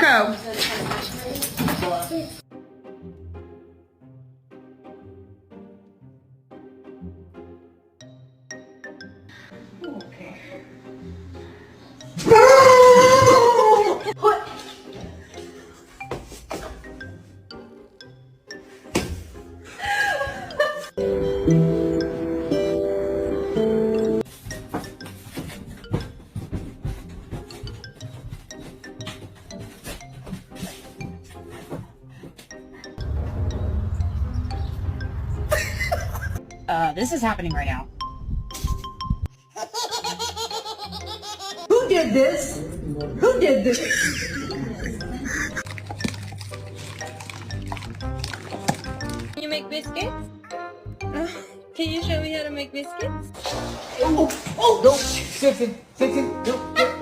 Marco. This is happening right now. Who did this? Who did this? Can you make biscuits? Can you show me how to make biscuits? Oh, no. Sit, no.